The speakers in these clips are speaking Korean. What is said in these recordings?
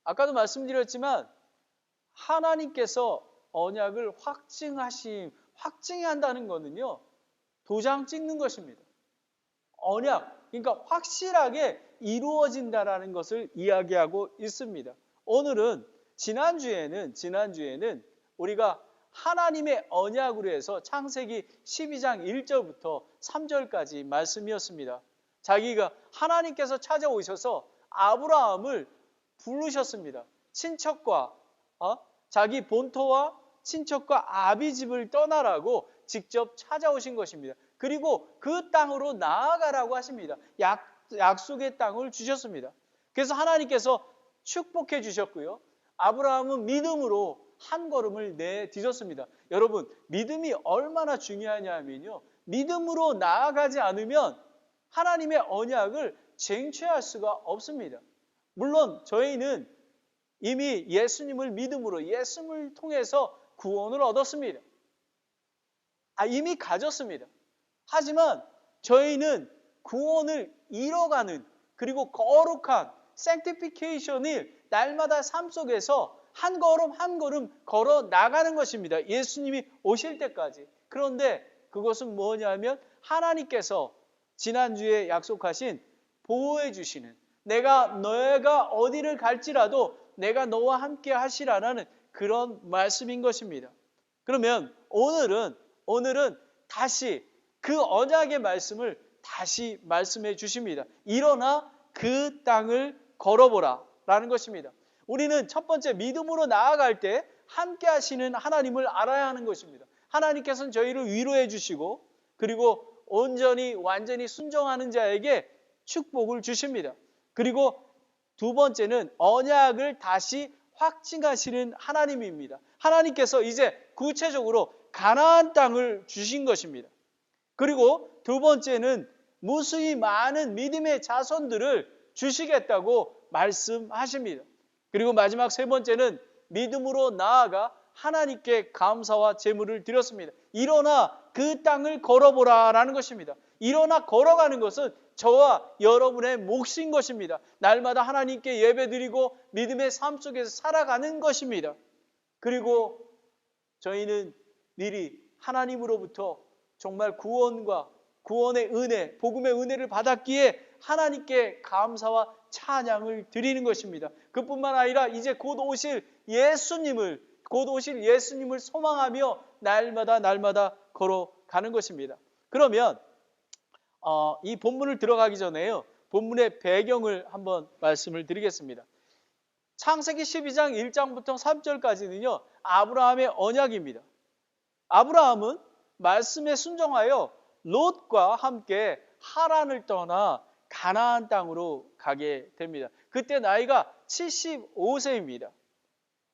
아까도 말씀드렸지만 하나님께서 언약을 확증해야 한다는 거는요, 도장 찍는 것입니다. 언약, 그러니까 확실하게 이루어진다라는 것을 이야기하고 있습니다. 오늘은 지난주에는 우리가 하나님의 언약으로 해서 창세기 12장 1절부터 3절까지 말씀이었습니다. 하나님께서 찾아오셔서 아브라함을 부르셨습니다. 친척과 자기 본토와 친척과 아비집을 떠나라고 직접 찾아오신 것입니다. 그리고 그 땅으로 나아가라고 하십니다. 약속의 땅을 주셨습니다. 그래서 하나님께서 축복해 주셨고요. 아브라함은 믿음으로 한 걸음을 내딛었습니다. 여러분, 믿음이 얼마나 중요하냐면요, 믿음으로 나아가지 않으면 하나님의 언약을 쟁취할 수가 없습니다. 물론 저희는 이미 예수님을 믿음으로 예수님을 통해서 구원을 얻었습니다. 이미 가졌습니다. 하지만 저희는 구원을 이뤄가는, 그리고 거룩한 sanctification을 날마다 삶 속에서 한 걸음 한 걸음 걸어 나가는 것입니다. 예수님이 오실 때까지. 그런데 그것은 뭐냐면 하나님께서 지난주에 약속하신 보호해 주시는, 너가 어디를 갈지라도 내가 너와 함께 하시라는 그런 말씀인 것입니다. 그러면 오늘은 다시 그 언약의 말씀을 다시 말씀해 주십니다. 일어나 그 땅을 걸어보라 라는 것입니다. 우리는 첫 번째 믿음으로 나아갈 때 함께 하시는 하나님을 알아야 하는 것입니다. 하나님께서는 저희를 위로해 주시고, 그리고 완전히 순종하는 자에게 축복을 주십니다. 그리고 두 번째는 언약을 다시 확증하시는 하나님입니다. 하나님께서 이제 구체적으로 가나안 땅을 주신 것입니다. 그리고 두 번째는 무수히 많은 믿음의 자손들을 주시겠다고 말씀하십니다. 그리고 마지막 세 번째는 믿음으로 나아가 하나님께 감사와 제물을 드렸습니다. 일어나 그 땅을 걸어보라 라는 것입니다. 일어나 걸어가는 것은 저와 여러분의 몫인 것입니다. 날마다 하나님께 예배드리고 믿음의 삶 속에서 살아가는 것입니다. 그리고 저희는 미리 하나님으로부터 정말 구원의 은혜, 복음의 은혜를 받았기에 하나님께 감사와 찬양을 드리는 것입니다. 그뿐만 아니라 이제 곧 오실 예수님을 소망하며 날마다 걸어가는 것입니다. 그러면 이 본문을 들어가기 전에요, 본문의 배경을 한번 말씀을 드리겠습니다. 창세기 12장 1장부터 3절까지는요, 아브라함의 언약입니다. 아브라함은 말씀에 순종하여 롯과 함께 하란을 떠나 가나안 땅으로 가게 됩니다. 그때 나이가 75세입니다.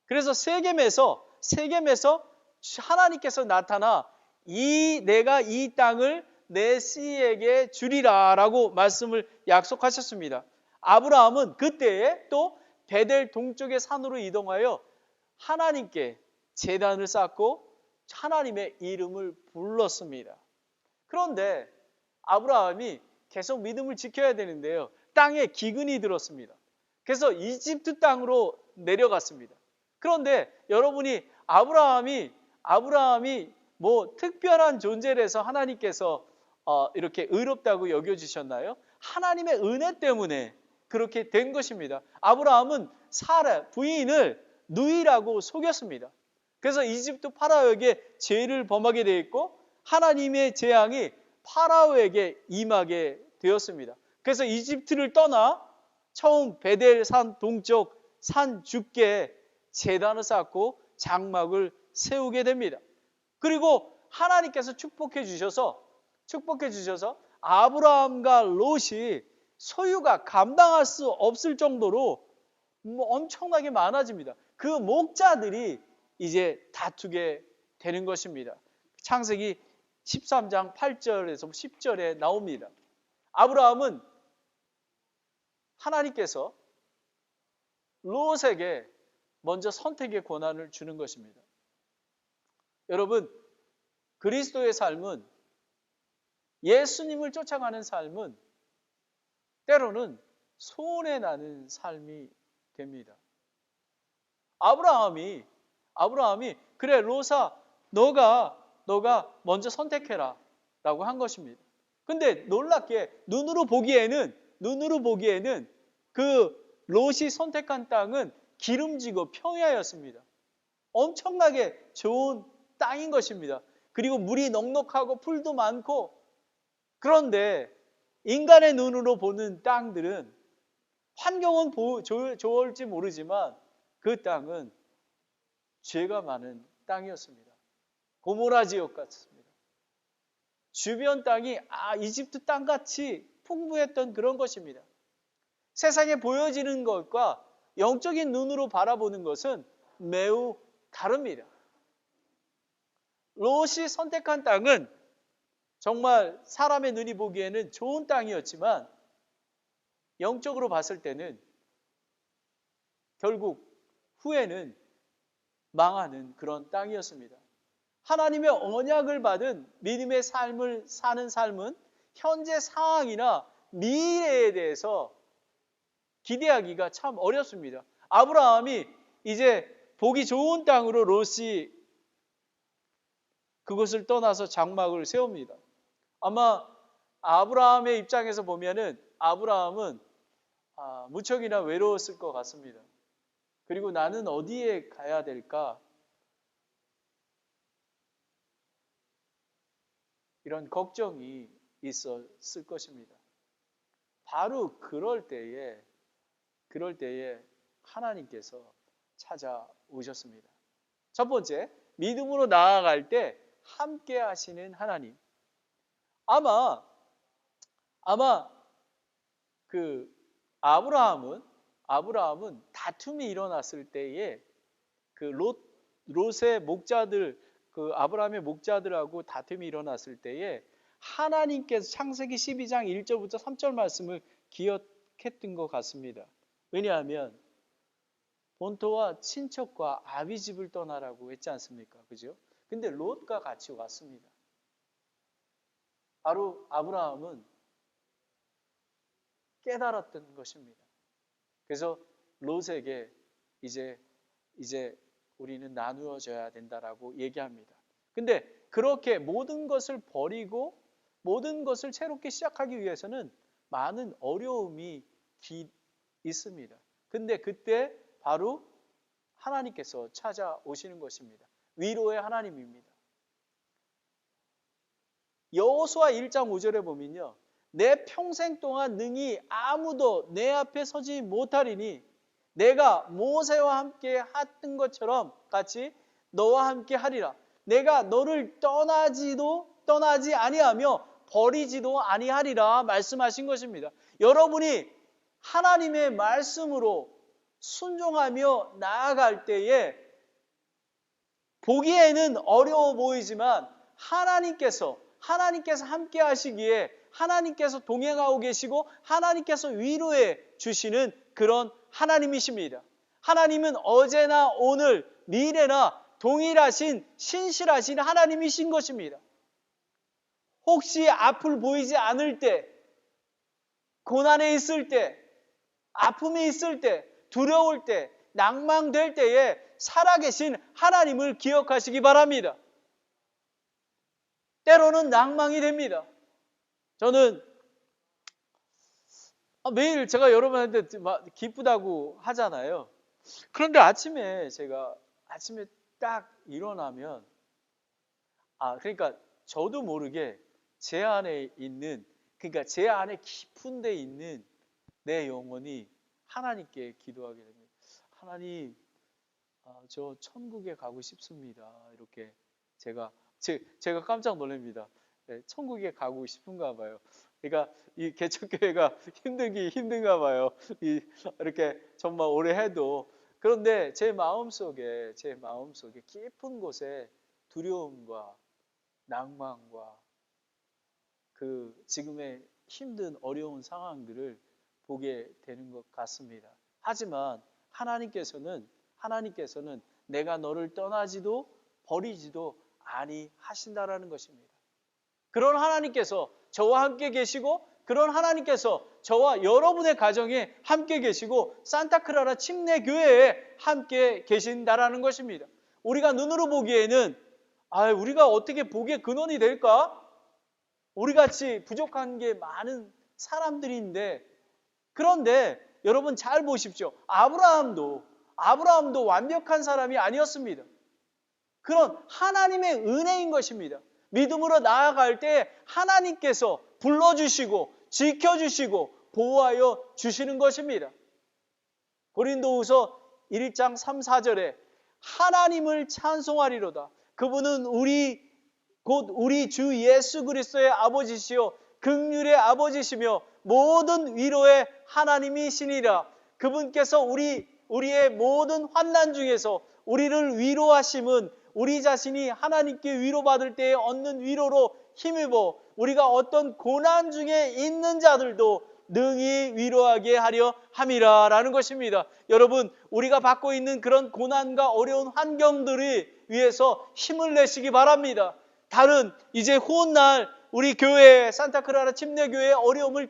그래서 세겜에서 하나님께서 나타나 내가 이 땅을 내 씨에게 주리라 라고 말씀을 약속하셨습니다. 아브라함은 그때에 또 베델 동쪽의 산으로 이동하여 하나님께 제단을 쌓고 하나님의 이름을 불렀습니다. 그런데 아브라함이 계속 믿음을 지켜야 되는데요, 땅에 기근이 들었습니다. 그래서 이집트 땅으로 내려갔습니다. 그런데 여러분이 아브라함이 뭐 특별한 존재라서 하나님께서 이렇게 의롭다고 여겨주셨나요? 하나님의 은혜 때문에 그렇게 된 것입니다. 아브라함은 사라 부인을 누이라고 속였습니다. 그래서 이집트 파라오에게 죄를 범하게 되어 있고 하나님의 재앙이 파라오에게 임하게 되었습니다. 그래서 이집트를 떠나 처음 베델산 동쪽 산 주께에 제단을 쌓고 장막을 세우게 됩니다. 그리고 하나님께서 축복해 주셔서 아브라함과 롯이 소유가 감당할 수 없을 정도로 엄청나게 많아집니다. 그 목자들이 이제 다투게 되는 것입니다. 창세기 13장 8절에서 10절에 나옵니다. 아브라함은 하나님께서 롯에게 먼저 선택의 권한을 주는 것입니다. 여러분, 그리스도의 삶은, 예수님을 쫓아가는 삶은 때로는 손해 나는 삶이 됩니다. 아브라함이 그래 롯아 너가 먼저 선택해라 라고 한 것입니다. 근데 놀랍게 눈으로 보기에는 그 롯이 선택한 땅은 기름지고 평야였습니다. 엄청나게 좋은 땅인 것입니다. 그리고 물이 넉넉하고 풀도 많고, 그런데 인간의 눈으로 보는 땅들은 환경은 좋을지 모르지만 그 땅은 죄가 많은 땅이었습니다. 고모라 지역 같습니다. 주변 땅이 이집트 땅같이 풍부했던 그런 것입니다. 세상에 보여지는 것과 영적인 눈으로 바라보는 것은 매우 다릅니다. 롯이 선택한 땅은 정말 사람의 눈이 보기에는 좋은 땅이었지만 영적으로 봤을 때는 결국 후에는 망하는 그런 땅이었습니다. 하나님의 언약을 받은 믿음의 삶을 사는 삶은 현재 상황이나 미래에 대해서 기대하기가 참 어렵습니다. 아브라함이 이제 보기 좋은 땅으로 롯이 그곳을 떠나서 장막을 세웁니다. 아마 아브라함의 입장에서 보면은 아브라함은 무척이나 외로웠을 것 같습니다. 그리고 나는 어디에 가야 될까? 이런 걱정이 있었을 것입니다. 바로 그럴 때에 하나님께서 찾아오셨습니다. 첫 번째, 믿음으로 나아갈 때 함께 하시는 하나님. 아마 그 아브라함은 다툼이 일어났을 때에 그 롯의 목자들, 그 아브라함의 목자들하고 다툼이 일어났을 때에 하나님께서 창세기 12장 1절부터 3절 말씀을 기억했던 것 같습니다. 왜냐하면 본토와 친척과 아비 집을 떠나라고 했지 않습니까? 그죠? 근데 롯과 같이 왔습니다. 바로 아브라함은 깨달았던 것입니다. 그래서 롯에게 이제 우리는 나누어져야 된다라고 얘기합니다. 근데 그렇게 모든 것을 버리고 모든 것을 새롭게 시작하기 위해서는 많은 어려움이 있습니다. 근데 그때 바로 하나님께서 찾아오시는 것입니다. 위로의 하나님입니다. 여호수아 1장 5절에 보면요, 내 평생 동안 능히 아무도 내 앞에 서지 못하리니 내가 모세와 함께 했던 것처럼 같이 너와 함께 하리라. 내가 너를 떠나지 아니하며 버리지도 아니하리라 말씀하신 것입니다. 여러분이 하나님의 말씀으로 순종하며 나아갈 때에 보기에는 어려워 보이지만 하나님께서 함께 하시기에 하나님께서 동행하고 계시고 하나님께서 위로해 주시는 그런 하나님이십니다. 하나님은 어제나 오늘 미래나 동일하신 신실하신 하나님이신 것입니다. 혹시 앞을 보이지 않을 때, 고난에 있을 때, 아픔이 있을 때, 두려울 때, 낭망될 때에 살아계신 하나님을 기억하시기 바랍니다. 때로는 낭망이 됩니다. 저는 매일 제가 여러분한테 기쁘다고 하잖아요. 그런데 아침에 딱 일어나면 그러니까 저도 모르게 제 안에 있는, 그러니까 제 안에 깊은 데 있는 내 영혼이 하나님께 기도하게 됩니다. 하나님, 저 천국에 가고 싶습니다. 이렇게 제가 깜짝 놀랍니다. 네, 천국에 가고 싶은가 봐요. 그러니까 이 개척교회가 힘든가 봐요. 이렇게 정말 오래 해도. 그런데 제 마음속에 깊은 곳에 두려움과 낭만과 그 지금의 힘든 어려운 상황들을 보게 되는 것 같습니다. 하지만 하나님께서는 내가 너를 떠나지도 버리지도 아니하신다라는 것입니다. 그런 하나님께서 저와 함께 계시고 그런 하나님께서 저와 여러분의 가정에 함께 계시고 산타클라라 침례교회에 함께 계신다라는 것입니다. 우리가 눈으로 보기에는 우리가 어떻게 복의 근원이 될까? 우리같이 부족한 게 많은 사람들인데, 그런데 여러분 잘 보십시오. 아브라함도 완벽한 사람이 아니었습니다. 그런 하나님의 은혜인 것입니다. 믿음으로 나아갈 때 하나님께서 불러주시고 지켜주시고 보호하여 주시는 것입니다. 고린도후서 1장 3, 4절에 하나님을 찬송하리로다. 그분은 곧 우리 주 예수 그리스도의 아버지시요 긍휼의 아버지시며 모든 위로의 하나님이시니라. 그분께서 우리의 모든 환난 중에서 우리를 위로하심은 우리 자신이 하나님께 위로받을 때에 얻는 위로로 힘입어 우리가 어떤 고난 중에 있는 자들도 능히 위로하게 하려 함이라 라는 것입니다. 여러분, 우리가 받고 있는 그런 고난과 어려운 환경들을 위해서 힘을 내시기 바랍니다. 다른 이제 후원날 우리 교회 산타클라라 침례교회의 어려움을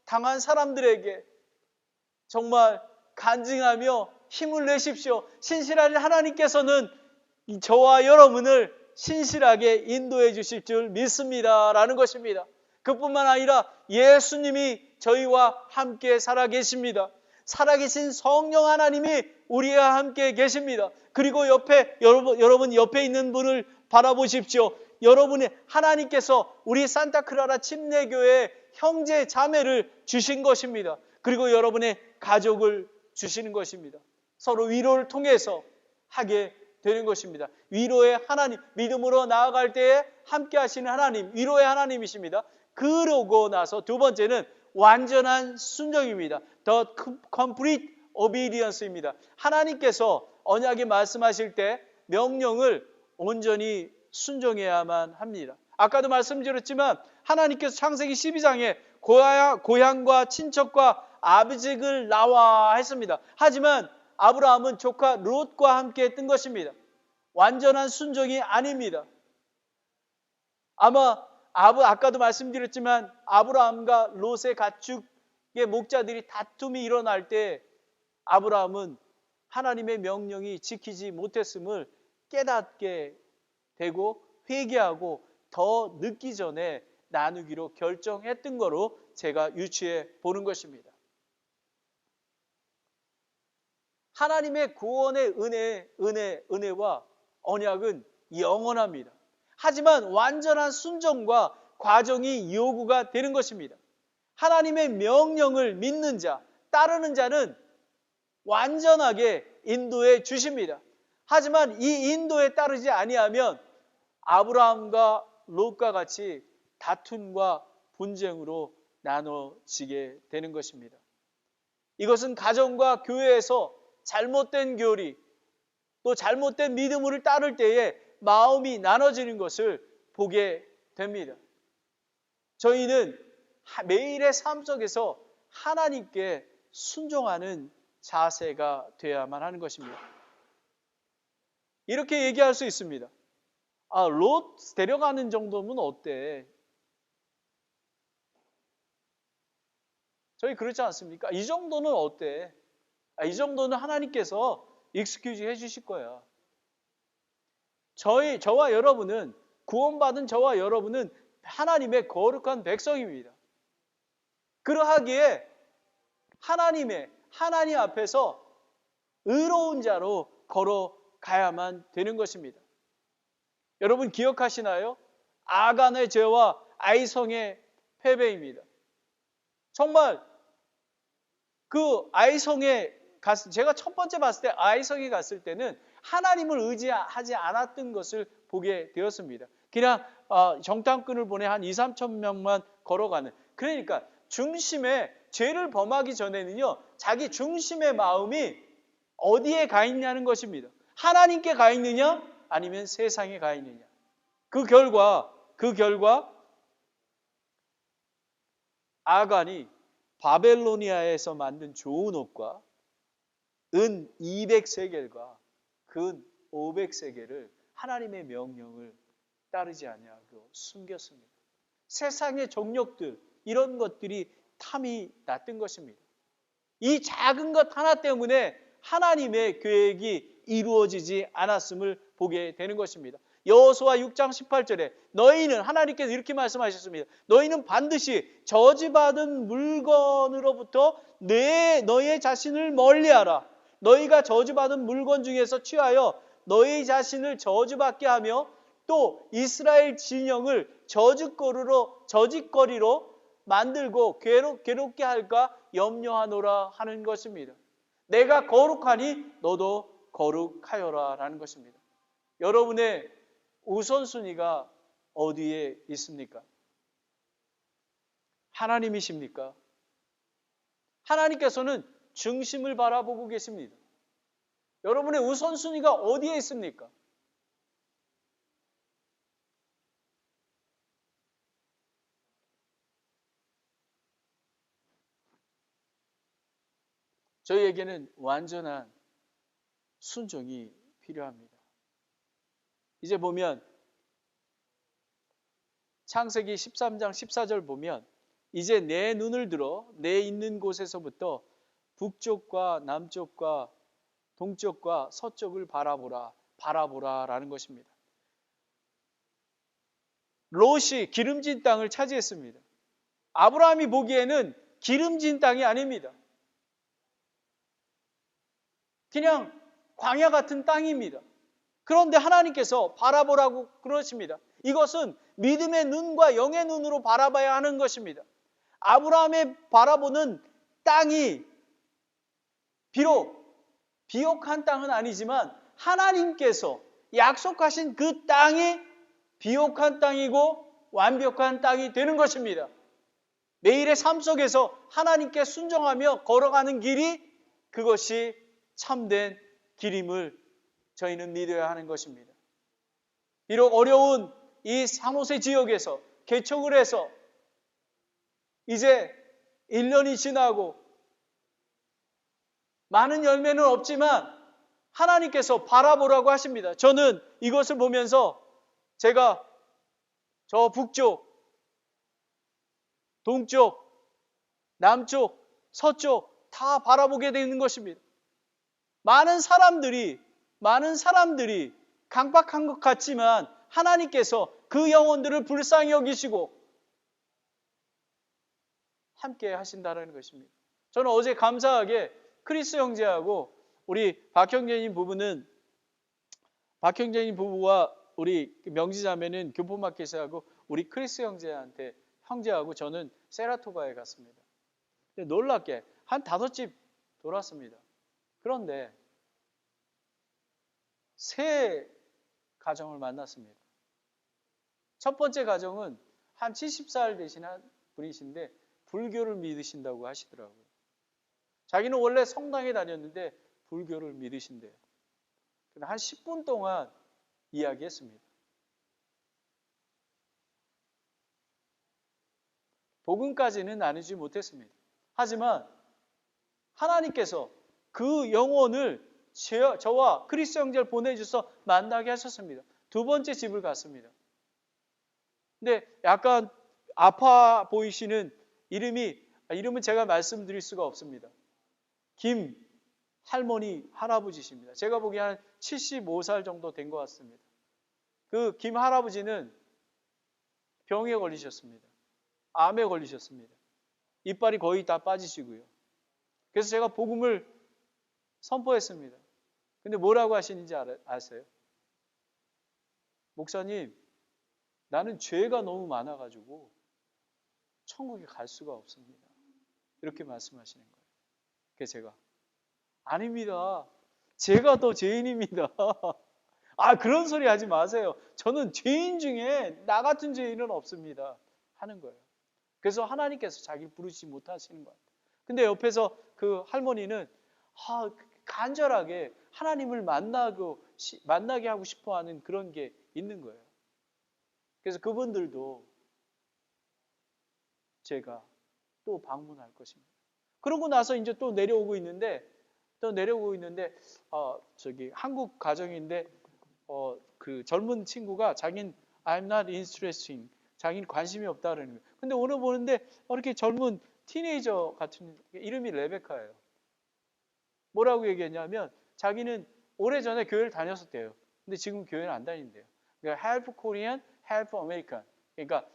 당한 사람들에게 정말 간증하며 힘을 내십시오. 신실한 하나님께서는 저와 여러분을 신실하게 인도해 주실 줄 믿습니다 라는 것입니다. 그뿐만 아니라 예수님이 저희와 함께 살아계십니다. 살아계신 성령 하나님이 우리와 함께 계십니다. 그리고 여러분 옆에 있는 분을 바라보십시오. 여러분의 하나님께서 우리 산타클라라 침례교회 형제 자매를 주신 것입니다. 그리고 여러분의 가족을 주시는 것입니다. 서로 위로를 통해서 하게 되는 것입니다. 위로의 하나님, 믿음으로 나아갈 때에 함께 하시는 하나님, 위로의 하나님이십니다. 그러고 나서 두 번째는 완전한 순종입니다. The complete obedience입니다. 하나님께서 언약에 말씀하실 때 명령을 온전히 순종해야만 합니다. 아까도 말씀드렸지만 하나님께서 창세기 12장에 고향과 친척과 아비직을 나와 했습니다. 하지만 아브라함은 조카 롯과 함께 했던 것입니다. 완전한 순종이 아닙니다. 아까도 말씀드렸지만 아브라함과 롯의 가축의 목자들이 다툼이 일어날 때 아브라함은 하나님의 명령이 지키지 못했음을 깨닫게 되고 회개하고 더 늦기 전에 나누기로 결정했던 거로 제가 유추해 보는 것입니다. 하나님의 구원의 은혜와 언약은 영원합니다. 하지만 완전한 순종과 과정이 요구가 되는 것입니다. 하나님의 명령을 믿는 자, 따르는 자는 완전하게 인도해 주십니다. 하지만 이 인도에 따르지 아니하면 아브라함과 롯과 같이 다툼과 분쟁으로 나눠지게 되는 것입니다. 이것은 가정과 교회에서 잘못된 교리, 또 잘못된 믿음을 따를 때에 마음이 나눠지는 것을 보게 됩니다. 저희는 매일의 삶 속에서 하나님께 순종하는 자세가 되어야만 하는 것입니다. 이렇게 얘기할 수 있습니다. 롯 데려가는 정도면 어때? 저희 그렇지 않습니까? 이 정도는 어때? 이 정도는 하나님께서 익스큐즈 해주실 거야. 저와 여러분은, 구원받은 저와 여러분은 하나님의 거룩한 백성입니다. 그러하기에 하나님 앞에서 의로운 자로 걸어가야만 되는 것입니다. 여러분 기억하시나요? 아간의 죄와 아이성의 패배입니다. 정말 그 아이성에 제가 첫 번째 봤을 때 아이성에 갔을 때는 하나님을 의지하지 않았던 것을 보게 되었습니다. 그냥 정탐꾼을 보내 한 2, 3천 명만 걸어가는. 그러니까 중심에 죄를 범하기 전에는요, 자기 중심의 마음이 어디에 가 있냐는 것입니다. 하나님께 가 있느냐 아니면 세상에 가 있느냐. 그 결과 아간이 바벨로니아에서 만든 좋은 옷과 은 200세겔과 금 500세겔을 하나님의 명령을 따르지 아니하고 숨겼습니다. 세상의 정욕들, 이런 것들이 탐이 났던 것입니다. 이 작은 것 하나 때문에 하나님의 계획이 이루어지지 않았음을 보게 되는 것입니다. 여호수아 6장 18절에 너희는, 하나님께서 이렇게 말씀하셨습니다. 너희는 반드시 저주받은 물건으로부터 너희의 자신을 멀리하라. 너희가 저주받은 물건 중에서 취하여 너희 자신을 저주받게 하며 또 이스라엘 진영을 저짓거리로 만들고 괴롭게 할까 염려하노라 하는 것입니다. 내가 거룩하니 너도 거룩하여라 라는 것입니다. 여러분의 우선순위가 어디에 있습니까? 하나님이십니까? 하나님께서는 중심을 바라보고 계십니다. 여러분의 우선순위가 어디에 있습니까? 저희에게는 완전한 순종이 필요합니다. 이제 보면 창세기 13장 14절 보면 이제 내 눈을 들어 내 있는 곳에서부터 북쪽과 남쪽과 동쪽과 서쪽을 바라보라 라는 것입니다. 롯이 기름진 땅을 차지했습니다. 아브라함이 보기에는 기름진 땅이 아닙니다. 그냥 광야 같은 땅입니다. 그런데 하나님께서 바라보라고 그러십니다. 이것은 믿음의 눈과 영의 눈으로 바라봐야 하는 것입니다. 아브라함의 바라보는 땅이 비록 비옥한 땅은 아니지만 하나님께서 약속하신 그 땅이 비옥한 땅이고 완벽한 땅이 되는 것입니다. 매일의 삶 속에서 하나님께 순종하며 걸어가는 길이 그것이 참된 길임을 저희는 믿어야 하는 것입니다. 비록 어려운 이 산호세 지역에서 개척을 해서 이제 1년이 지나고 많은 열매는 없지만 하나님께서 바라보라고 하십니다. 저는 이것을 보면서 제가 저 북쪽, 동쪽, 남쪽, 서쪽 다 바라보게 되는 것입니다. 많은 사람들이 강박한 것 같지만 하나님께서 그 영혼들을 불쌍히 여기시고 함께 하신다는 것입니다. 저는 어제 감사하게 크리스 형제하고 우리 박형제님 부부와 우리 명지자매는 교포마켓에 하고 우리 크리스 형제하고 저는 세라토가에 갔습니다. 근데 놀랍게 한 5집 돌았습니다. 그런데 세 가정을 만났습니다. 첫 번째 가정은 한 70살 되신 분이신데 불교를 믿으신다고 하시더라고요. 자기는 원래 성당에 다녔는데 불교를 믿으신대요. 한 10분 동안 이야기했습니다. 복음까지는 나누지 못했습니다. 하지만 하나님께서 그 영혼을 저와 크리스 형제를 보내주셔서 만나게 하셨습니다. 두 번째 집을 갔습니다. 근데 약간 아파 보이시는 이름은 제가 말씀드릴 수가 없습니다. 김 할머니 할아버지십니다. 제가 보기에 한 75살 정도 된 것 같습니다. 그 김 할아버지는 병에 걸리셨습니다. 암에 걸리셨습니다. 이빨이 거의 다 빠지시고요. 그래서 제가 복음을 선포했습니다. 근데 뭐라고 하시는지 아세요? 목사님, 나는 죄가 너무 많아가지고 천국에 갈 수가 없습니다. 이렇게 말씀하시는 거예요. 그래서 제가 아닙니다. 제가 더 죄인입니다. 그런 소리 하지 마세요. 저는 죄인 중에 나 같은 죄인은 없습니다. 하는 거예요. 그래서 하나님께서 자기를 부르지 못하시는 것 같아요. 근데 옆에서 그 할머니는 간절하게 하나님을 만나게 하고 싶어하는 그런 게 있는 거예요. 그래서 그분들도 제가 또 방문할 것입니다. 그러고 나서 이제 또 내려오고 있는데 한국 가정인데 그 젊은 친구가 자기는 I'm not interested, 자기는 관심이 없다 그러는 거예요. 근데 오늘 보는데 이렇게 젊은 티네이저 같은 이름이 레베카예요. 뭐라고 얘기했냐면 자기는 오래전에 교회를 다녔었대요. 근데 지금 교회는 안 다닌대요. 그러니까 Help Korean, Help American. 그러니까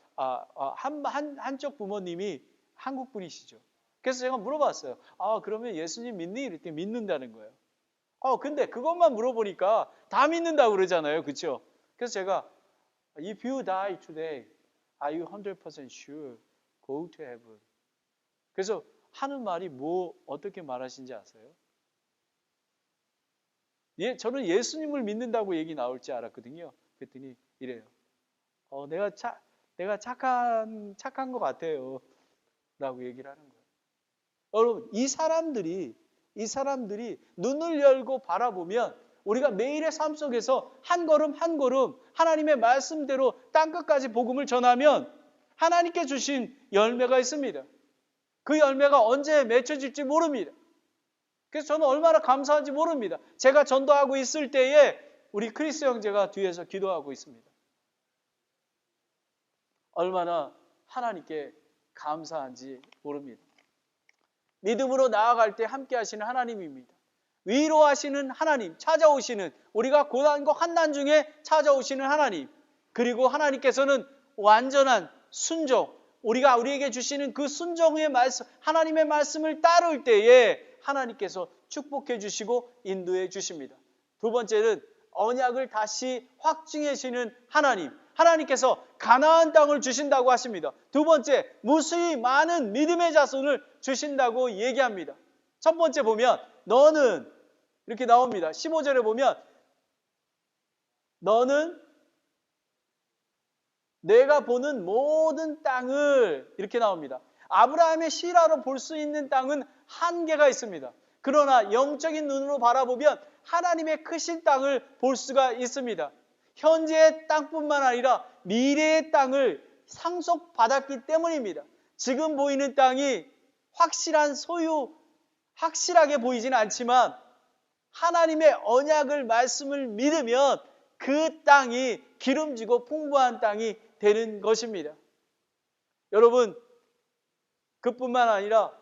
한쪽 부모님이 한국 분이시죠. 그래서 제가 물어봤어요. 그러면 예수님 믿니? 이랬더니 믿는다는 거예요. 근데 그것만 물어보니까 다 믿는다고 그러잖아요. 그렇죠? 그래서 제가 If you die today, are you 100% sure go to heaven? 그래서 하는 말이 어떻게 말하신지 아세요? 저는 예수님을 믿는다고 얘기 나올 줄 알았거든요. 그랬더니 이래요. 내가 착한 것 같아요. 라고 얘기를 하는 거예요. 여러분, 이 사람들이 눈을 열고 바라보면 우리가 매일의 삶 속에서 한 걸음 한 걸음 하나님의 말씀대로 땅끝까지 복음을 전하면 하나님께 주신 열매가 있습니다. 그 열매가 언제 맺혀질지 모릅니다. 그래서 저는 얼마나 감사한지 모릅니다. 제가 전도하고 있을 때에 우리 크리스 형제가 뒤에서 기도하고 있습니다. 얼마나 하나님께 감사한지 모릅니다. 믿음으로 나아갈 때 함께 하시는 하나님입니다. 위로하시는 하나님, 찾아오시는 우리가 고난과 환난 중에 찾아오시는 하나님, 그리고 하나님께서는 완전한 순종, 우리에게 주시는 그 순종의 말씀, 하나님의 말씀을 따를 때에 하나님께서 축복해 주시고 인도해 주십니다. 두 번째는 언약을 다시 확증해 주시는 하나님, 하나님께서 가나안 땅을 주신다고 하십니다. 두 번째, 무수히 많은 믿음의 자손을 주신다고 얘기합니다. 첫 번째 보면 너는 이렇게 나옵니다. 15절에 보면 너는 내가 보는 모든 땅을 이렇게 나옵니다. 아브라함의 실화로 볼 수 있는 땅은 한계가 있습니다. 그러나 영적인 눈으로 바라보면 하나님의 크신 땅을 볼 수가 있습니다. 현재의 땅뿐만 아니라 미래의 땅을 상속받았기 때문입니다. 지금 보이는 땅이 확실하게 보이지는 않지만 하나님의 언약을 말씀을 믿으면 그 땅이 기름지고 풍부한 땅이 되는 것입니다. 여러분, 그뿐만 아니라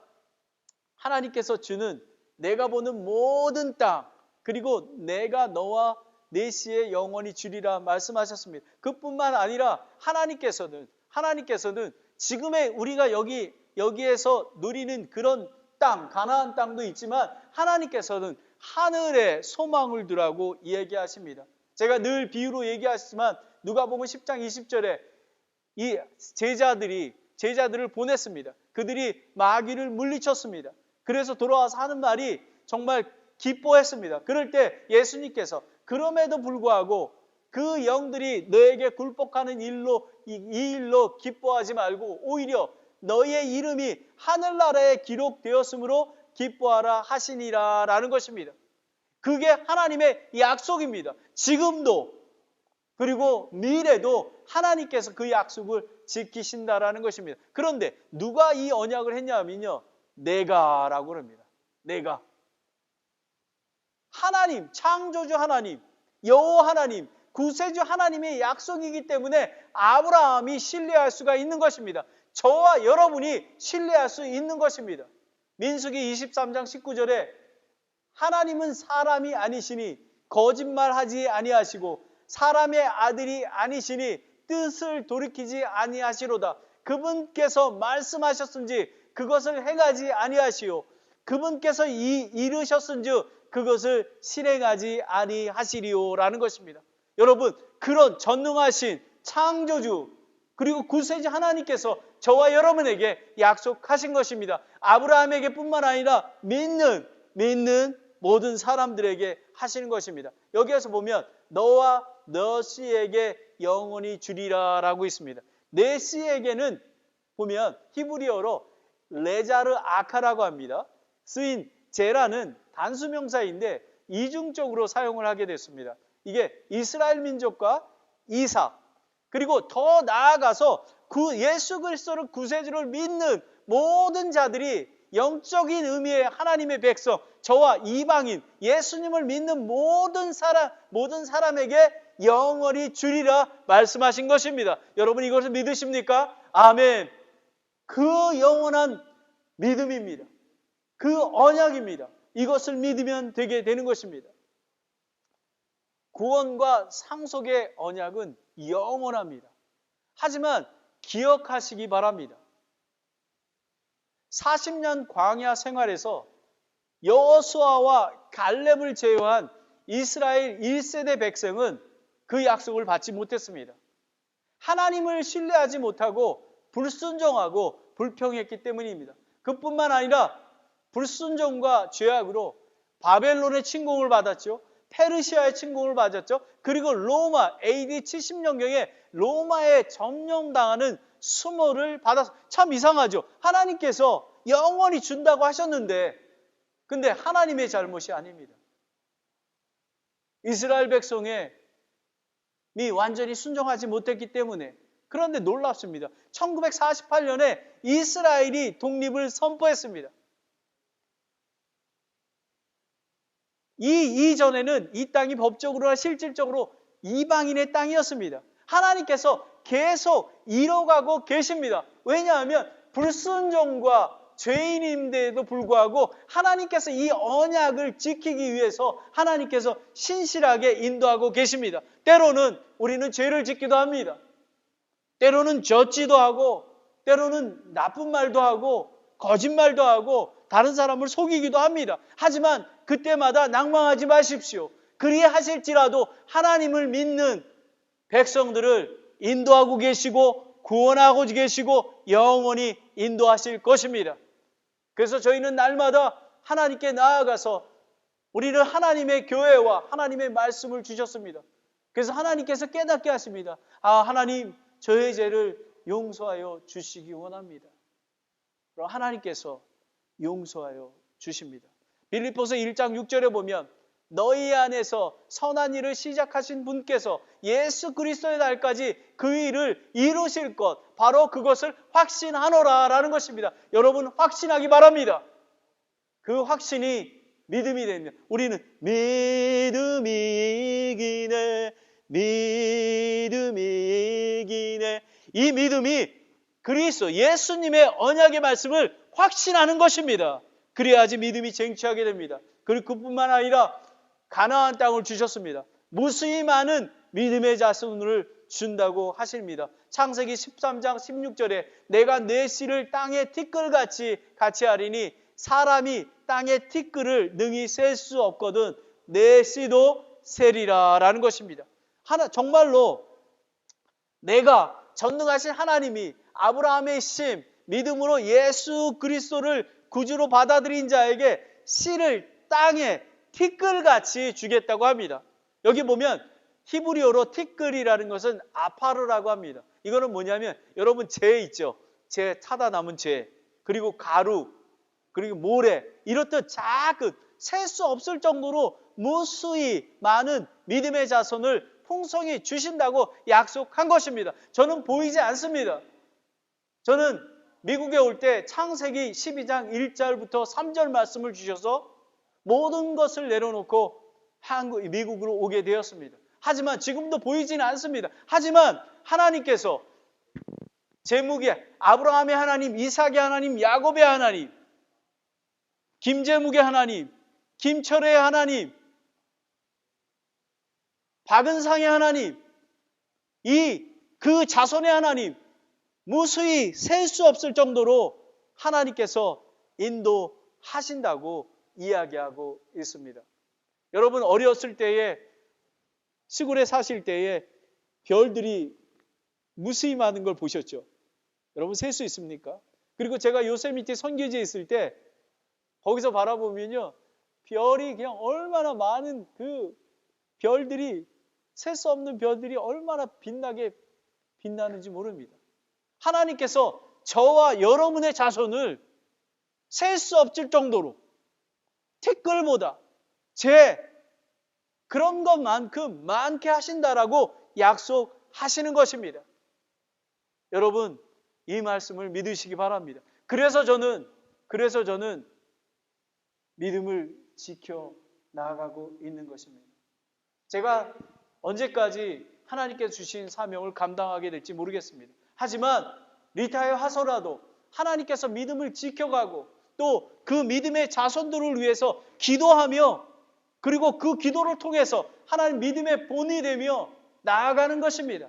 하나님께서 주는 내가 보는 모든 땅, 그리고 내가 너와 내 씨의 영원히 주리라 말씀하셨습니다. 그뿐만 아니라 하나님께서는 지금의 우리가 여기에서 누리는 그런 땅, 가나안 땅도 있지만 하나님께서는 하늘에 소망을 두라고 얘기하십니다. 제가 늘 비유로 얘기하시지만 누가복음 10장 20절에 이 제자들을 보냈습니다. 그들이 마귀를 물리쳤습니다. 그래서 돌아와서 하는 말이 정말 기뻐했습니다. 그럴 때 예수님께서 그럼에도 불구하고 그 영들이 너에게 굴복하는 이 일로 기뻐하지 말고 오히려 너의 이름이 하늘나라에 기록되었으므로 기뻐하라 하시니라 라는 것입니다. 그게 하나님의 약속입니다. 지금도 그리고 미래도 하나님께서 그 약속을 지키신다라는 것입니다. 그런데 누가 이 언약을 했냐면요, 내가라고 합니다. 내가. 하나님, 창조주 하나님, 여호와 하나님, 구세주 하나님의 약속이기 때문에 아브라함이 신뢰할 수가 있는 것입니다. 저와 여러분이 신뢰할 수 있는 것입니다. 민수기 23장 19절에 하나님은 사람이 아니시니 거짓말하지 아니하시고 사람의 아들이 아니시니 뜻을 돌이키지 아니하시로다. 그분께서 말씀하셨은지 그것을 행하지 아니하시오. 그분께서 이르셨은즉 그것을 실행하지 아니하시리오라는 것입니다. 여러분, 그런 전능하신 창조주 그리고 구세주 하나님께서 저와 여러분에게 약속하신 것입니다. 아브라함에게 뿐만 아니라 믿는 모든 사람들에게 하시는 것입니다. 여기에서 보면 너와 너 씨에게 영원히 주리라 라고 있습니다. 내 씨에게는 보면 히브리어로 레자르 아카라고 합니다. 쓰인 제라는 단수명사인데 이중적으로 사용을 하게 됐습니다. 이게 이스라엘 민족과 이삭 그리고 더 나아가서 예수 그리스도를 구세주를 믿는 모든 자들이 영적인 의미의 하나님의 백성, 저와 이방인, 예수님을 믿는 모든 사람에게 영원히 주리라 말씀하신 것입니다. 여러분 이것을 믿으십니까? 아멘. 그 영원한 믿음입니다. 그 언약입니다. 이것을 믿으면 되게 되는 것입니다. 구원과 상속의 언약은 영원합니다. 하지만 기억하시기 바랍니다. 40년 광야 생활에서 여호수아와 갈렙을 제외한 이스라엘 1세대 백성은 그 약속을 받지 못했습니다. 하나님을 신뢰하지 못하고 불순종하고 불평했기 때문입니다. 그뿐만 아니라 불순종과 죄악으로 바벨론의 침공을 받았죠. 페르시아의 침공을 받았죠. 그리고 로마 AD 70년경에 로마에 점령당하는 수모를 받아서 참 이상하죠. 하나님께서 영원히 준다고 하셨는데 근데 하나님의 잘못이 아닙니다. 이스라엘 백성이 완전히 순종하지 못했기 때문에. 그런데 놀랍습니다. 1948년에 이스라엘이 독립을 선포했습니다. 이전에는 이 땅이 법적으로나 실질적으로 이방인의 땅이었습니다. 하나님께서 계속 이뤄가고 계십니다. 왜냐하면 불순종과 죄인인데도 불구하고 하나님께서 이 언약을 지키기 위해서 하나님께서 신실하게 인도하고 계십니다. 때로는 우리는 죄를 짓기도 합니다. 때로는 젖지도 하고 때로는 나쁜 말도 하고 거짓말도 하고 다른 사람을 속이기도 합니다. 하지만 그때마다 낭망하지 마십시오. 그리하실지라도 하나님을 믿는 백성들을 인도하고 계시고 구원하고 계시고 영원히 인도하실 것입니다. 그래서 저희는 날마다 하나님께 나아가서 우리는 하나님의 교회와 하나님의 말씀을 주셨습니다. 그래서 하나님께서 깨닫게 하십니다. 하나님 저의 죄를 용서하여 주시기 원합니다. 그럼 하나님께서 용서하여 주십니다. 빌립보서 1장 6절에 보면 너희 안에서 선한 일을 시작하신 분께서 예수 그리스도의 날까지 그 일을 이루실 것, 바로 그것을 확신하노라 라는 것입니다. 여러분 확신하기 바랍니다. 그 확신이 믿음이 됩니다. 우리는 믿음이 이기네. 이 믿음이 그리스도 예수님의 언약의 말씀을 확신하는 것입니다. 그래야지 믿음이 쟁취하게 됩니다. 그리고 그뿐만 아니라 가나안 땅을 주셨습니다. 무수히 많은 믿음의 자손을 준다고 하십니다. 창세기 13장 16절에 내가 내 씨를 땅의 티끌같이 하리니 사람이 땅의 티끌을 능히 셀 수 없거든 내 씨도 세리라 라는 것입니다. 정말로 내가 전능하신 하나님이 아브라함의 심, 믿음으로 예수 그리스도를 구주로 받아들인 자에게 씨를 땅에 티끌같이 주겠다고 합니다. 여기 보면 히브리어로 티끌이라는 것은 아파르라고 합니다. 이거는 뭐냐면 여러분 재 있죠. 재 타다 남은 재, 그리고 가루, 그리고 모래 이렇듯 작은 셀 수 없을 정도로 무수히 많은 믿음의 자손을 풍성히 주신다고 약속한 것입니다. 저는 보이지 않습니다. 저는 미국에 올 때 창세기 12장 1절부터 3절 말씀을 주셔서 모든 것을 내려놓고 미국으로 오게 되었습니다. 하지만 지금도 보이지는 않습니다. 하지만 하나님께서 제목에 아브라함의 하나님, 이삭의 하나님, 야곱의 하나님, 김제묵의 하나님, 김철의 하나님, 박은상의 하나님, 그 자손의 하나님, 무수히 셀 수 없을 정도로 하나님께서 인도하신다고 이야기하고 있습니다. 여러분 어렸을 때에 시골에 사실 때에 별들이 무수히 많은 걸 보셨죠? 여러분 셀 수 있습니까? 그리고 제가 요세미티 선교지에 있을 때 거기서 바라보면요 별이 그냥 얼마나 많은 그 별들이 셀 수 없는 별들이 얼마나 빛나게 빛나는지 모릅니다. 하나님께서 저와 여러분의 자손을 셀 수 없을 정도로 티끌보다 그런 것만큼 많게 하신다라고 약속하시는 것입니다. 여러분 이 말씀을 믿으시기 바랍니다. 그래서 저는 믿음을 지켜 나아가고 있는 것입니다. 제가 언제까지 하나님께서 주신 사명을 감당하게 될지 모르겠습니다. 하지만 리타이어 하서라도 하나님께서 믿음을 지켜가고 또 그 믿음의 자손들을 위해서 기도하며 그리고 그 기도를 통해서 하나님 믿음의 본이 되며 나아가는 것입니다.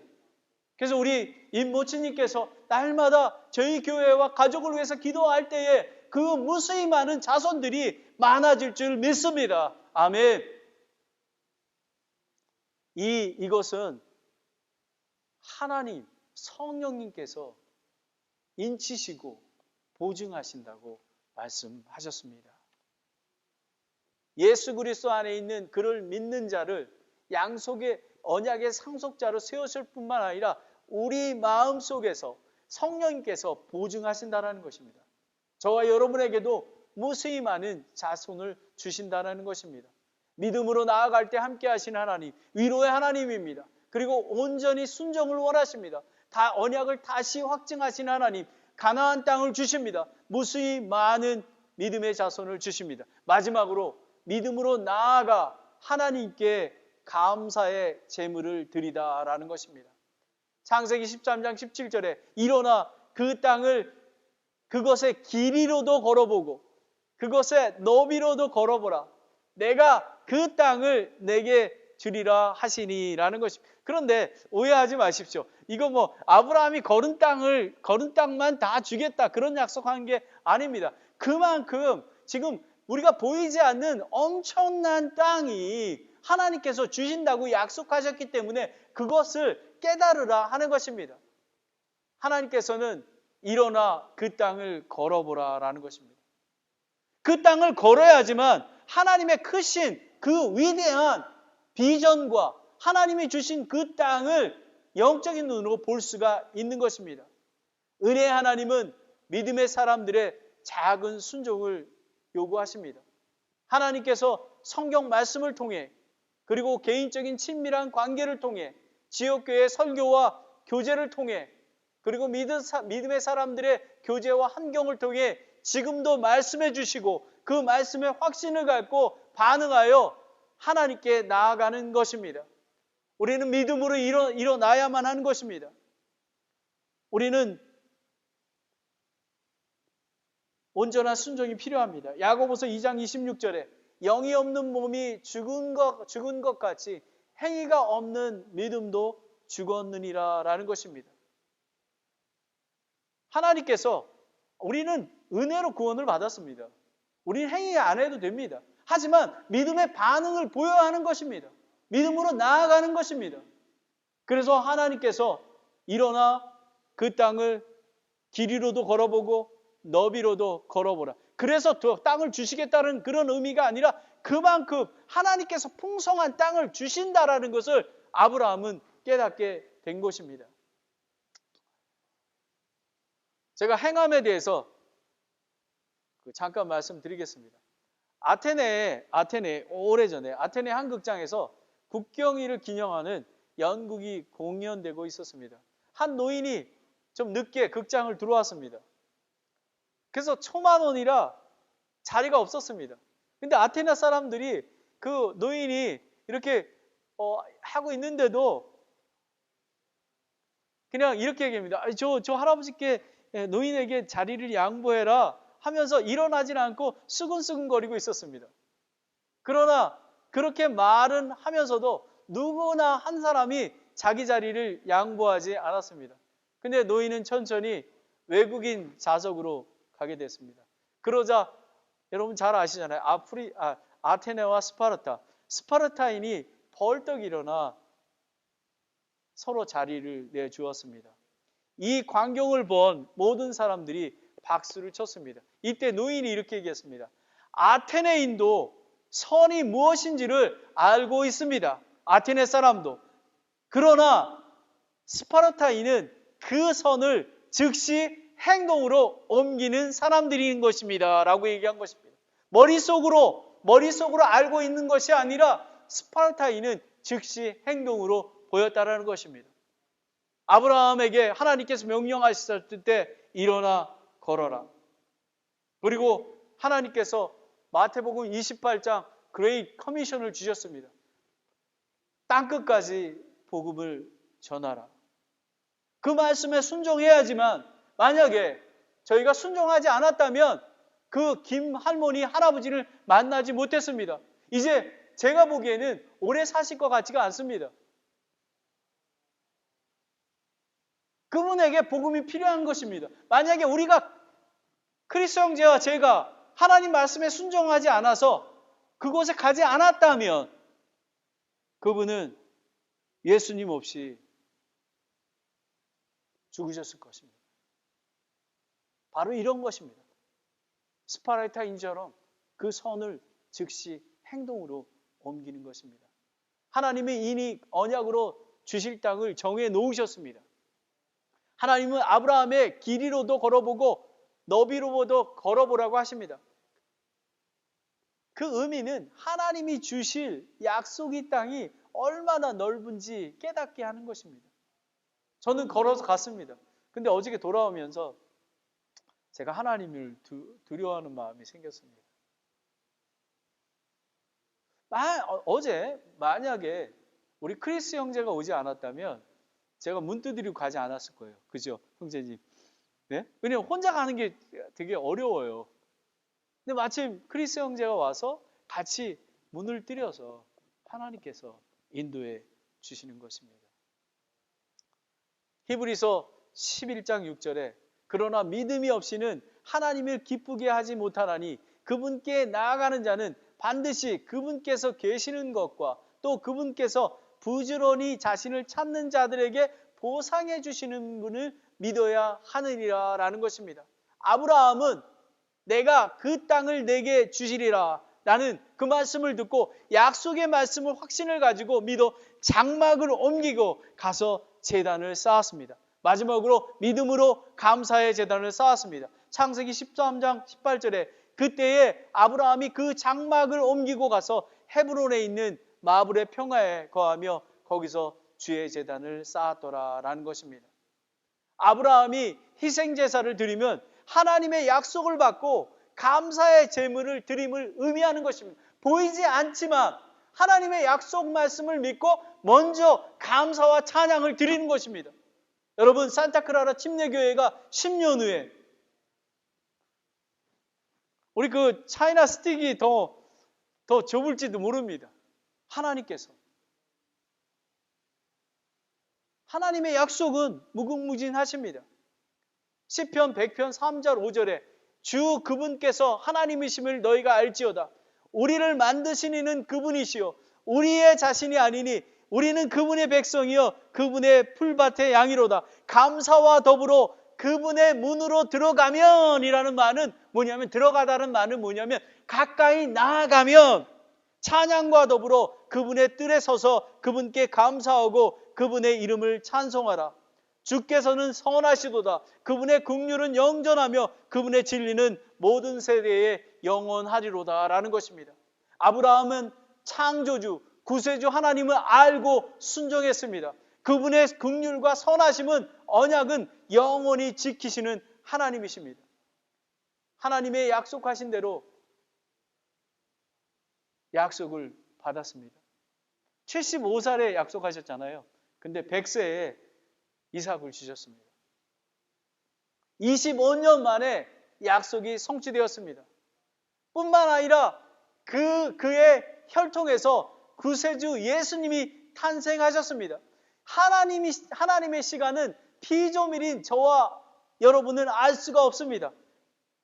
그래서 우리 임모치님께서 날마다 저희 교회와 가족을 위해서 기도할 때에 그 무수히 많은 자손들이 많아질 줄 믿습니다. 아멘. 이것은 하나님 성령님께서 인치시고 보증하신다고 말씀하셨습니다. 예수 그리스도 안에 있는 그를 믿는 자를 양속의 언약의 상속자로 세우실 뿐만 아니라 우리 마음속에서 성령님께서 보증하신다는 것입니다. 저와 여러분에게도 무수히 많은 자손을 주신다는 것입니다. 믿음으로 나아갈 때 함께 하신 하나님, 위로의 하나님입니다. 그리고 온전히 순종을 원하십니다. 다 언약을 다시 확증하신 하나님, 가나안 땅을 주십니다. 무수히 많은 믿음의 자손을 주십니다. 마지막으로 믿음으로 나아가 하나님께 감사의 제물을 드리다라는 것입니다. 창세기 13장 17절에 일어나 그 땅을 그것의 길이로도 걸어보고 그것의 너비로도 걸어보라. 내가 그 땅을 내게 주리라 하시니라는 것입니다. 그런데 오해하지 마십시오. 이거 아브라함이 걸은 땅만 다 주겠다 그런 약속한 게 아닙니다. 그만큼 지금 우리가 보이지 않는 엄청난 땅이 하나님께서 주신다고 약속하셨기 때문에 그것을 깨달으라 하는 것입니다. 하나님께서는 일어나 그 땅을 걸어보라 라는 것입니다. 그 땅을 걸어야지만 하나님의 크신 그 위대한 비전과 하나님이 주신 그 땅을 영적인 눈으로 볼 수가 있는 것입니다. 은혜의 하나님은 믿음의 사람들의 작은 순종을 요구하십니다. 하나님께서 성경 말씀을 통해 그리고 개인적인 친밀한 관계를 통해 지역교회 설교와 교제를 통해 그리고 믿음의 사람들의 교제와 환경을 통해 지금도 말씀해 주시고 그 말씀에 확신을 갖고 반응하여 하나님께 나아가는 것입니다. 우리는 믿음으로 일어나야만 하는 것입니다. 우리는 온전한 순종이 필요합니다. 야고보서 2장 26절에 영이 없는 몸이 죽은 것 같이 행위가 없는 믿음도 죽었느니라 라는 것입니다. 하나님께서 우리는 은혜로 구원을 받았습니다. 우리는 행위 안 해도 됩니다. 하지만 믿음의 반응을 보여야 하는 것입니다. 믿음으로 나아가는 것입니다. 그래서 하나님께서 일어나 그 땅을 길이로도 걸어보고 너비로도 걸어보라. 그래서 그 땅을 주시겠다는 그런 의미가 아니라 그만큼 하나님께서 풍성한 땅을 주신다라는 것을 아브라함은 깨닫게 된 것입니다. 제가 행함에 대해서 잠깐 말씀드리겠습니다. 아테네 오래전에 아테네 한 극장에서 국경일을 기념하는 연극이 공연되고 있었습니다. 한 노인이 좀 늦게 극장을 들어왔습니다. 그래서 초만원이라 자리가 없었습니다. 근데 아테네 사람들이 그 노인이 이렇게 하고 있는데도 그냥 이렇게 얘기합니다. 저 할아버지께 노인에게 자리를 양보해라 하면서 일어나질 않고 수근수근거리고 있었습니다. 그러나 그렇게 말은 하면서도 누구나 한 사람이 자기 자리를 양보하지 않았습니다. 근데 노인은 천천히 외국인 좌석으로 가게 됐습니다. 그러자 여러분 잘 아시잖아요. 아테네와 스파르타인이 벌떡 일어나 서로 자리를 내주었습니다. 이 광경을 본 모든 사람들이 박수를 쳤습니다. 이때 노인이 이렇게 얘기했습니다. 아테네인도 선이 무엇인지를 알고 있습니다. 아테네 사람도. 그러나 스파르타인은 그 선을 즉시 행동으로 옮기는 사람들인 것입니다. 라고 얘기한 것입니다. 머릿속으로 알고 있는 것이 아니라 스파르타인은 즉시 행동으로 보였다라는 것입니다. 아브라함에게 하나님께서 명령하셨을 때 일어나 걸어라. 그리고 하나님께서 마태복음 28장 그레이트 커미션을 주셨습니다. 땅끝까지 복음을 전하라. 그 말씀에 순종해야지만 만약에 저희가 순종하지 않았다면 그 김 할머니, 할아버지를 만나지 못했습니다. 이제 제가 보기에는 오래 사실 것 같지가 않습니다. 그분에게 복음이 필요한 것입니다. 만약에 우리가 크리스 형제와 제가 하나님 말씀에 순종하지 않아서 그곳에 가지 않았다면 그분은 예수님 없이 죽으셨을 것입니다. 바로 이런 것입니다. 스파르타인처럼 그 선을 즉시 행동으로 옮기는 것입니다. 하나님이 이미 언약으로 주실 땅을 정해 놓으셨습니다. 하나님은 아브라함의 길이로도 걸어보고 너비로도 걸어보라고 하십니다. 그 의미는 하나님이 주실 약속의 땅이 얼마나 넓은지 깨닫게 하는 것입니다. 저는 걸어서 갔습니다. 근데 어저께 돌아오면서 제가 하나님을 두려워하는 마음이 생겼습니다. 어제 만약에 우리 크리스 형제가 오지 않았다면 제가 문 두드리고 가지 않았을 거예요. 그죠, 형제님? 네? 왜냐면 혼자 가는 게 되게 어려워요. 근데 마침 크리스 형제가 와서 같이 문을 들여서 하나님께서 인도해 주시는 것입니다. 히브리서 11장 6절에 그러나 믿음이 없이는 하나님을 기쁘게 하지 못하나니 그분께 나아가는 자는 반드시 그분께서 계시는 것과 또 그분께서 부지런히 자신을 찾는 자들에게 보상해 주시는 분을 믿어야 하느니라 라는 것입니다. 아브라함은 내가 그 땅을 내게 주시리라 라는 그 말씀을 듣고 약속의 말씀을 확신을 가지고 믿어 장막을 옮기고 가서 제단을 쌓았습니다. 마지막으로 믿음으로 감사의 제단을 쌓았습니다. 창세기 13장 18절에 그때에 아브라함이 그 장막을 옮기고 가서 헤브론에 있는 마블의 평화에 거하며 거기서 주의 제단을 쌓았더라라는 것입니다. 아브라함이 희생제사를 드리면 하나님의 약속을 받고 감사의 제물을 드림을 의미하는 것입니다. 보이지 않지만 하나님의 약속 말씀을 믿고 먼저 감사와 찬양을 드리는 것입니다. 여러분, 산타크라라 침례교회가 10년 후에 우리 그 차이나 스틱이 더 좁을지도 모릅니다. 하나님께서 하나님의 약속은 무궁무진하십니다. 시편 100편 3절 5절에 주 그분께서 하나님이심을 너희가 알지어다. 우리를 만드신 이는 그분이시요 우리의 자신이 아니니 우리는 그분의 백성이요 그분의 풀밭의 양이로다. 감사와 더불어 그분의 문으로 들어가면 이라는 말은 뭐냐면, 들어가다는 말은 뭐냐면 가까이 나아가면 찬양과 더불어 그분의 뜰에 서서 그분께 감사하고 그분의 이름을 찬송하라. 주께서는 선하시도다. 그분의 긍휼은 영전하며 그분의 진리는 모든 세대에 영원하리로다 라는 것입니다. 아브라함은 창조주, 구세주 하나님을 알고 순종했습니다. 그분의 긍휼과 선하심은, 언약은 영원히 지키시는 하나님이십니다. 하나님의 약속하신 대로 약속을 받았습니다. 75살에 약속하셨잖아요. 근데 100세에 이삭을 주셨습니다. 25년 만에 약속이 성취되었습니다. 뿐만 아니라 그의 혈통에서 구세주 예수님이 탄생하셨습니다. 하나님의 시간은 피조물인 저와 여러분은 알 수가 없습니다.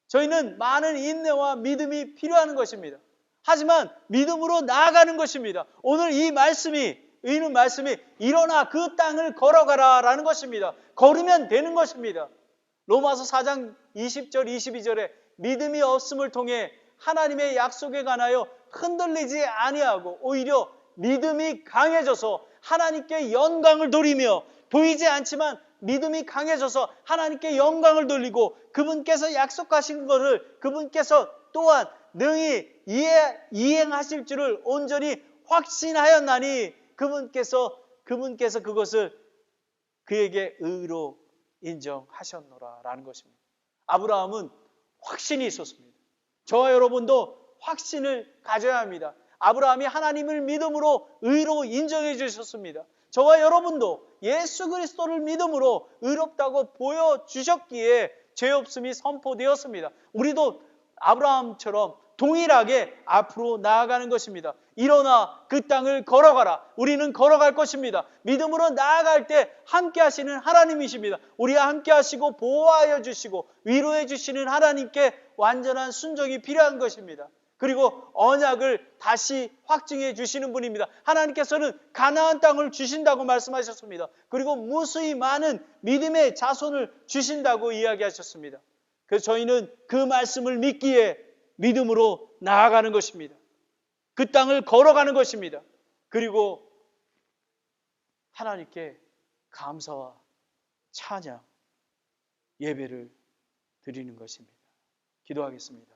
저희는 많은 인내와 믿음이 필요한 것입니다. 하지만 믿음으로 나아가는 것입니다. 오늘 이 말씀이 일어나 그 땅을 걸어가라 라는 것입니다. 걸으면 되는 것입니다. 로마서 4장 20절 22절에 믿음이 없음을 통해 하나님의 약속에 관하여 흔들리지 아니하고 오히려 믿음이 강해져서 하나님께 영광을 돌리며, 보이지 않지만 믿음이 강해져서 하나님께 영광을 돌리고 그분께서 약속하신 것을 그분께서 또한 능히 이행하실 줄을 온전히 확신하였나니 그분께서 그것을 그에게 의로 인정하셨노라 라는 것입니다. 아브라함은 확신이 있었습니다. 저와 여러분도 확신을 가져야 합니다. 아브라함이 하나님을 믿음으로 의로 인정해 주셨습니다. 저와 여러분도 예수 그리스도를 믿음으로 의롭다고 보여주셨기에 죄 없음이 선포되었습니다. 우리도 아브라함처럼 동일하게 앞으로 나아가는 것입니다. 일어나 그 땅을 걸어가라. 우리는 걸어갈 것입니다. 믿음으로 나아갈 때 함께 하시는 하나님이십니다. 우리와 함께 하시고 보호하여 주시고 위로해 주시는 하나님께 완전한 순종이 필요한 것입니다. 그리고 언약을 다시 확증해 주시는 분입니다. 하나님께서는 가나안 땅을 주신다고 말씀하셨습니다. 그리고 무수히 많은 믿음의 자손을 주신다고 이야기하셨습니다. 그래서 저희는 그 말씀을 믿기에 믿음으로 나아가는 것입니다. 그 땅을 걸어가는 것입니다. 그리고 하나님께 감사와 찬양, 예배를 드리는 것입니다. 기도하겠습니다.